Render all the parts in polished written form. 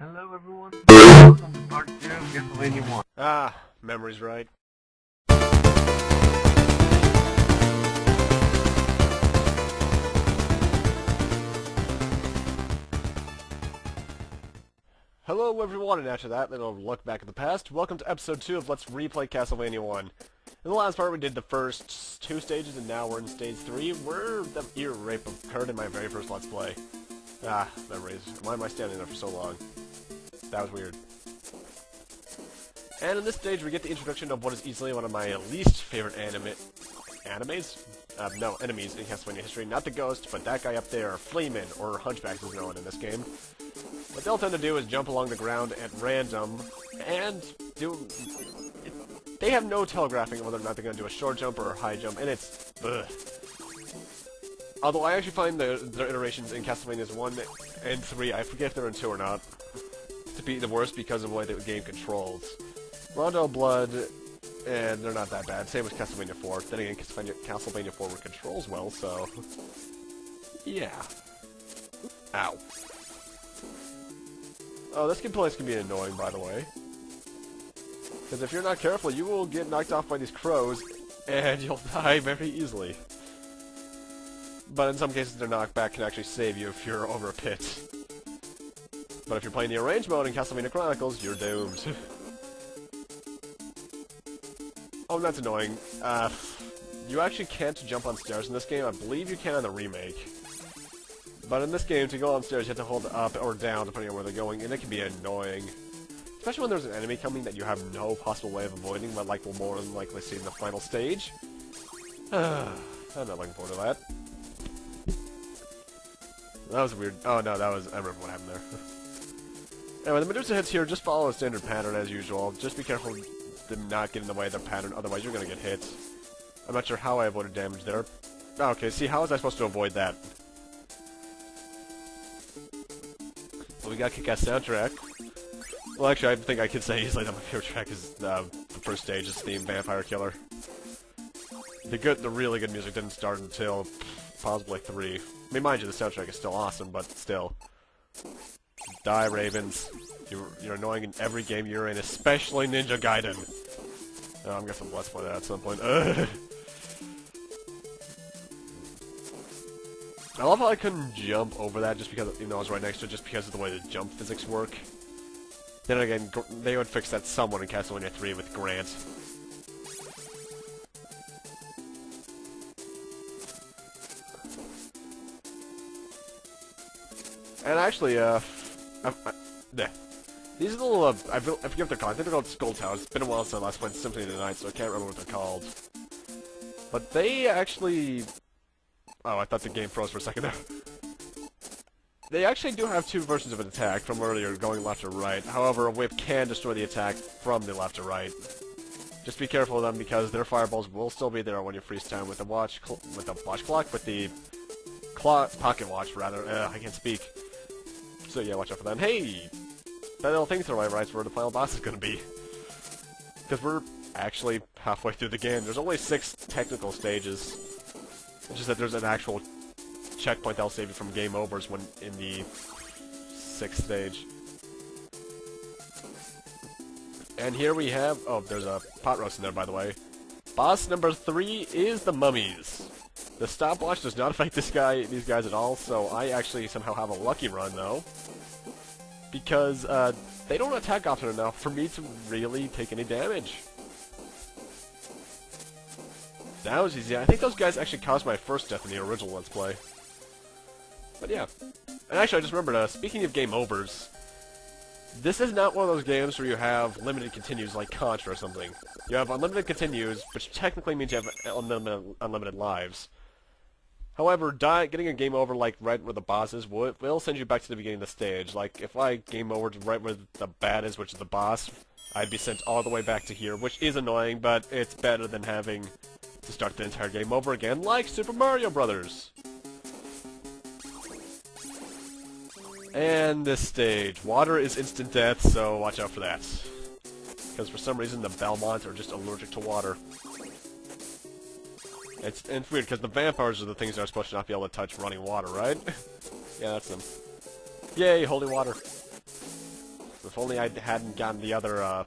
Hello everyone, welcome to part 2 of Castlevania 1. Ah, memory's right. Hello everyone, and after that little look back at the past, welcome to episode 2 of Let's Replay Castlevania 1. In the last part we did the first 2 stages, and now we're in stage 3, where the ear rape occurred in my very first Let's Play. Ah, memories. Why am I standing there for so long? That was weird. And in this stage we get the introduction of what is easily one of my least favorite enemies in Castlevania history. Not the ghost, but that guy up there, Fleeman, or Hunchback as known in this game. What they'll tend to do is jump along the ground at random, and they have no telegraphing whether or not they're going to do a short jump or a high jump, and it's ugh. Although I actually find their iterations in Castlevanias 1 and 3, I forget if they're in 2 or not, to be the worst because of the way the game controls. Rondo Blood, and they're not that bad. Same as Castlevania 4. Then again, Castlevania 4 controls well, so... yeah. Ow. Oh, this place can be annoying, by the way. Because if you're not careful, you will get knocked off by these crows, and you'll die very easily. But in some cases, their knockback can actually save you if you're over a pit. But if you're playing the arrange mode in Castlevania Chronicles, you're doomed. Oh, that's annoying. You actually can't jump on stairs in this game. I believe you can on the remake. But in this game, to go on stairs, you have to hold up or down, depending on where they're going, and it can be annoying. Especially when there's an enemy coming that you have no possible way of avoiding, but like we'll more than likely see in the final stage. I'm not looking forward to that. That was weird. Oh no, I remember what happened there. Anyway, the Medusa hits here just follow a standard pattern as usual. Just be careful to not get in the way of the pattern, otherwise you're gonna get hit. I'm not sure how I avoided damage there. Oh, okay, see, how was I supposed to avoid that? Well, we got a kick-ass soundtrack. Well, actually, I think I could say easily that my favorite track is the first stage's theme, Vampire Killer. The really good music didn't start until possibly 3. I mean, mind you, the soundtrack is still awesome, but still. Die, Ravens. You're annoying in every game you're in, especially Ninja Gaiden. Oh, I'm gonna have to let's play that at some point. Ugh. I love how I couldn't jump over that just because, even though I was right next to it, just because of the way the jump physics work. Then again, they would fix that somewhat in Castlevania 3 with Grant. And actually, these are the little, I forget what they're called. I think they're called Skull Towers. It's been a while since I last played Symphony of the Night, so I can't remember what they're called. But they actually... Oh, I thought the game froze for a second there. They actually do have 2 versions of an attack from earlier, going left or right. However, a whip can destroy the attack from the left or right. Just be careful of them because their fireballs will still be there when you freeze time with the pocket watch rather. I can't speak. So yeah, watch out for them. Hey, that little thing to the right is where the final boss is going to be. Because we're actually halfway through the game. There's only 6 technical stages. It's just that there's an actual checkpoint that'll save you from game overs when in the 6th stage. And here we have... Oh, there's a pot roast in there, by the way. Boss number 3 is the mummies. The stopwatch does not affect these guys at all, so I actually somehow have a lucky run, though. Because, they don't attack often enough for me to really take any damage. That was easy. I think those guys actually caused my first death in the original Let's Play. But yeah. And actually, I just remembered, speaking of game overs, this is not one of those games where you have limited continues like Contra or something. You have unlimited continues, which technically means you have unlimited lives. However, getting a game over like right where the boss is will send you back to the beginning of the stage. Like, if I game over to right where the bad is, which is the boss, I'd be sent all the way back to here, which is annoying, but it's better than having to start the entire game over again, like Super Mario Brothers. And this stage. Water is instant death, so watch out for that. Because for some reason the Belmonts are just allergic to water. It's weird, because the vampires are the things that are supposed to not be able to touch running water, right? Yeah, that's them. Yay, holy water. If only I hadn't gotten the other,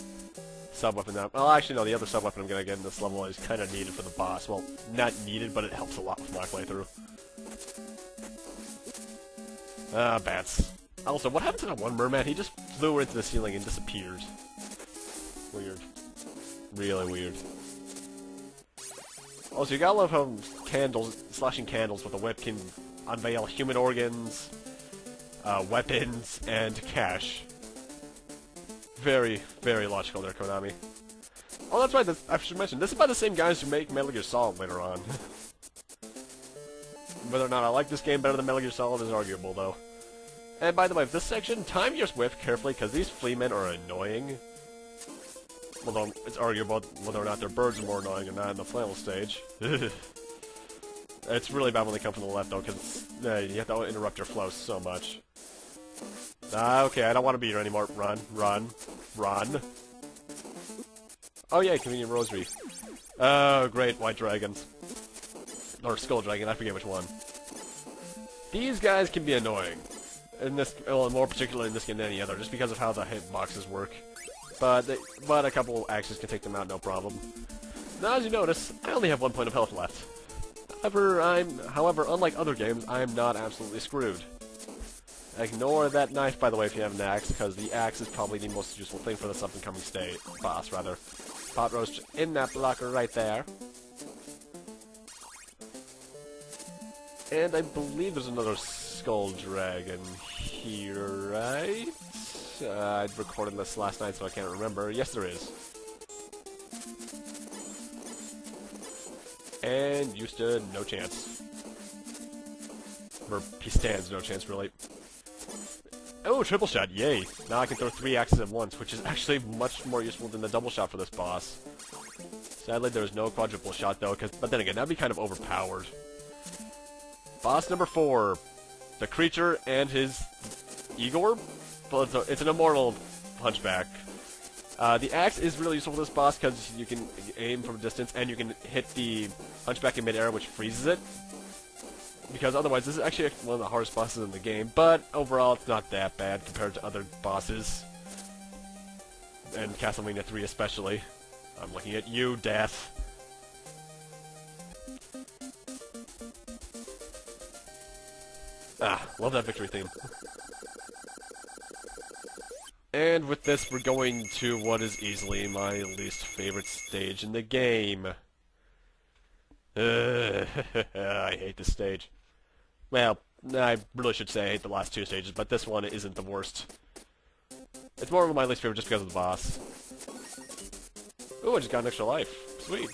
sub-weapon out. Well, actually, no, the other sub-weapon I'm gonna get in this level is kind of needed for the boss. Well, not needed, but it helps a lot with my playthrough. Bats. Also, what happened to that one merman? He just flew into the ceiling and disappeared. Weird. Really weird. Also, you gotta love how slashing candles with a whip can unveil human organs, weapons, and cash. Very, very logical there, Konami. Oh, that's right, I should mention, this is by the same guys who make Metal Gear Solid later on. Whether or not I like this game better than Metal Gear Solid is arguable, though. And by the way, this section, time your whip carefully, because these fleamen are annoying. Although, it's arguable whether or not their birds are more annoying or not in the flannel stage. It's really bad when they come from the left, though, because you have to interrupt your flow so much. Okay, I don't want to be here anymore. Run, run, run. Oh yeah, convenient rosary. Oh, great, white dragons. Or skull dragon, I forget which one. These guys can be annoying. In this, well, more particularly in this game than any other, just because of how the hitboxes work. But a couple axes can take them out, no problem. Now, as you notice, I only have 1 point of health left. However, unlike other games, I am not absolutely screwed. Ignore that knife, by the way, if you have an axe, because the axe is probably the most useful thing for this up-and-coming boss, rather. Pot roast in that blocker right there. And I believe there's another skull dragon here, right? I recorded this last night, so I can't remember. Yes, there is. And you stood no chance. Or he stands no chance, really. Oh, triple shot, yay! Now I can throw 3 axes at once, which is actually much more useful than the double shot for this boss. Sadly, there's no quadruple shot, though, but then again, that'd be kind of overpowered. Boss number 4. The creature and his Igor? Well, it's an immortal hunchback. The axe is really useful for this boss because you can aim from a distance and you can hit the hunchback in midair, which freezes it. Because otherwise, this is actually one of the hardest bosses in the game, but overall, it's not that bad compared to other bosses. And Castlevania 3 especially. I'm looking at you, Death. Ah, love that victory theme. And with this, we're going to what is easily my least favorite stage in the game. I hate this stage. Well, I really should say I hate the last 2 stages, but this one isn't the worst. It's more of my least favorite just because of the boss. Ooh, I just got an extra life. Sweet.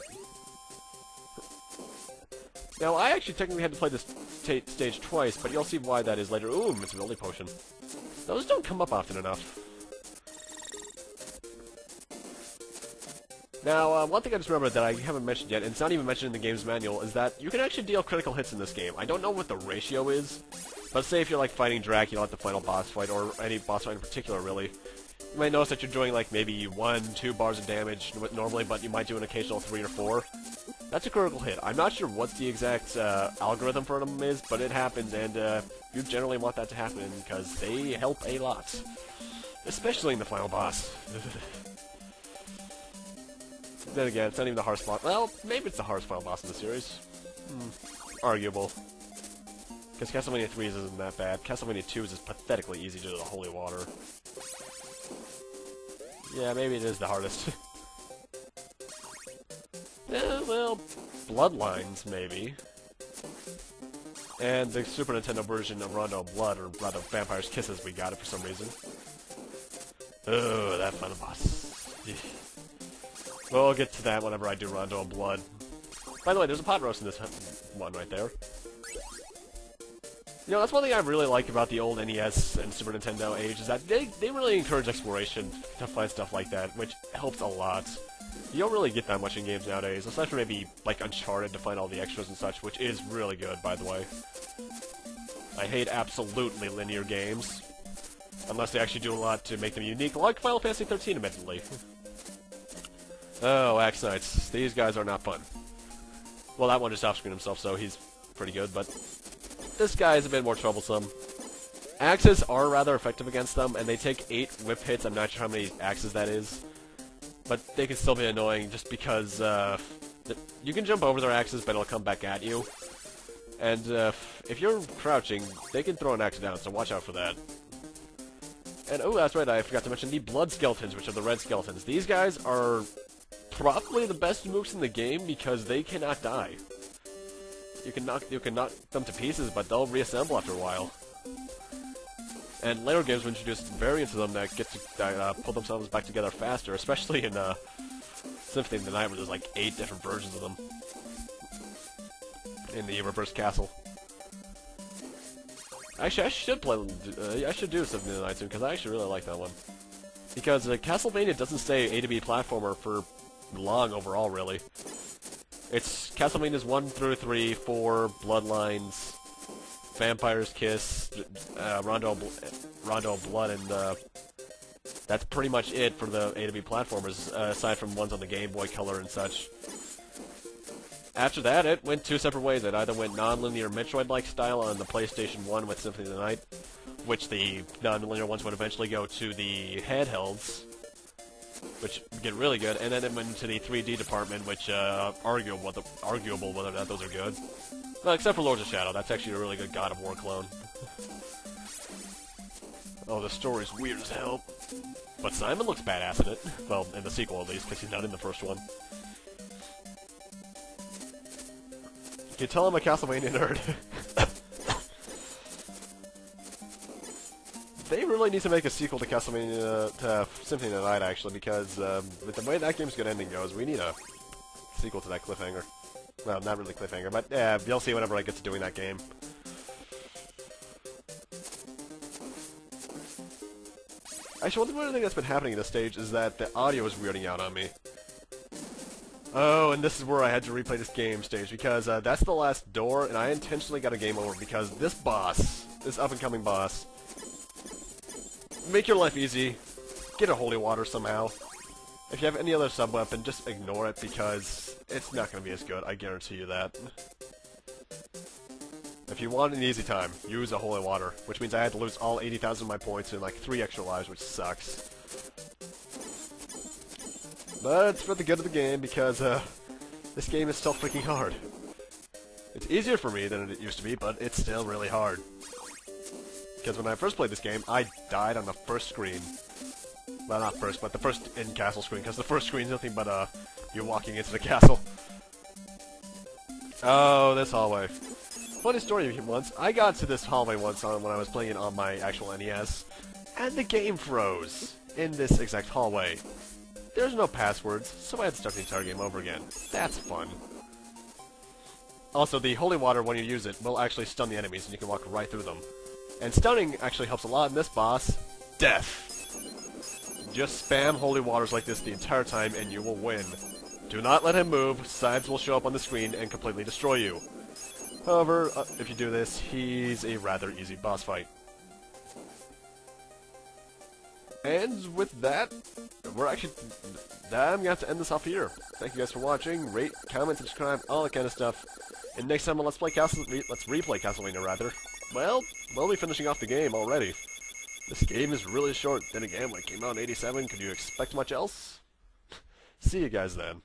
Now, I actually technically had to play this stage twice, but you'll see why that is later. Ooh, Miss Potion. Those don't come up often enough. Now, one thing I just remembered that I haven't mentioned yet, and it's not even mentioned in the game's manual, is that you can actually deal critical hits in this game. I don't know what the ratio is, but say if you're, like, fighting Dracula at the final boss fight, or any boss fight in particular, really, you might notice that you're doing, like, maybe 1-2 bars of damage normally, but you might do an occasional 3 or 4. That's a critical hit. I'm not sure what the exact algorithm for them is, but it happens, and you generally want that to happen, because they help a lot. Especially in the final boss. Then again, it's not even the hardest boss. Well, maybe it's the hardest final boss in the series. Arguable. Because Castlevania 3 isn't that bad. Castlevania 2 is just pathetically easy due to the holy water. Yeah, maybe it is the hardest. Well, Bloodlines, maybe. And the Super Nintendo version of Rondo of Blood, or rather, Vampire's Kisses, we got it for some reason. Oh, that final boss. We'll get to that whenever I do Rondo of Blood. By the way, there's a pot roast in this one right there. You know, that's one thing I really like about the old NES and Super Nintendo age, is that they really encourage exploration to find stuff like that, which helps a lot. You don't really get that much in games nowadays, aside from maybe, like, Uncharted to find all the extras and such, which is really good, by the way. I hate absolutely linear games, unless they actually do a lot to make them unique, like Final Fantasy 13, admittedly. Oh, Axe Knights. These guys are not fun. Well, that one just off-screened himself, so he's pretty good, but this guy is a bit more troublesome. Axes are rather effective against them, and they take 8 whip hits. I'm not sure how many axes that is. But they can still be annoying just because you can jump over their axes, but it'll come back at you. And if you're crouching, they can throw an axe down, so watch out for that. And, oh, that's right, I forgot to mention the blood skeletons, which are the red skeletons. These guys are probably the best mooks in the game because they cannot die. You can knock them to pieces, but they'll reassemble after a while. And later games will introduce variants of them that get to pull themselves back together faster, especially in Symphony of the Night, where there's like 8 different versions of them in the Reverse Castle. Actually, I should do Symphony of the Night soon, because I actually really like that one. Because Castlevania doesn't stay A to B platformer for long overall, really. It's Castlevania's 1 through 3, 4, Bloodlines, Vampire's Kiss, Rondo of Blood, and that's pretty much it for the A to B platformers, aside from ones on the Game Boy Color and such. After that, it went 2 separate ways. It either went non-linear Metroid-like style on the PlayStation 1 with Symphony of the Night, which the non-linear ones would eventually go to the handhelds, which get really good, and then it went into the 3D department, which arguable whether or not those are good. Well, except for Lords of Shadow, that's actually a really good God of War clone. Oh, the story's weird as hell. But Simon looks badass in it. Well, in the sequel at least, because he's not in the first one. You can tell I'm a Castlevania nerd. They really need to make a sequel to Castlevania, to Symphony of the Night, actually, because with the way that game's good ending goes, we need a sequel to that cliffhanger. Well, not really cliffhanger, but yeah, you'll see whenever I get to doing that game. Actually, one thing that's been happening in this stage is that the audio is weirding out on me. Oh, and this is where I had to replay this game stage, because that's the last door, and I intentionally got a game over, because this boss, this up-and-coming boss, make your life easy, get a holy water somehow. If you have any other sub-weapon, just ignore it, because it's not going to be as good, I guarantee you that. If you want an easy time, use a holy water, which means I had to lose all 80,000 of my points and like 3 extra lives, which sucks. But it's for the good of the game, because this game is still freaking hard. It's easier for me than it used to be, but it's still really hard. Because when I first played this game, I died on the first screen. Well, not first, but the first in-castle screen, because the first screen's nothing but you walking into the castle. Oh, this hallway. Funny story once, I got to this hallway once when I was playing it on my actual NES, and the game froze in this exact hallway. There's no passwords, so I had to start the entire game over again. That's fun. Also, the holy water, when you use it, will actually stun the enemies, and you can walk right through them. And stunning actually helps a lot in this boss. Death. Just spam holy waters like this the entire time, and you will win. Do not let him move, Sibes will show up on the screen and completely destroy you. However, if you do this, he's a rather easy boss fight. And with that, I'm going to have to end this off here. Thank you guys for watching. Rate, comment, subscribe, all that kind of stuff. And next time on Let's Replay Castlevania, rather. Well, we'll be finishing off the game already. This game is really short. Then again, when it came out in '87, could you expect much else? See you guys then.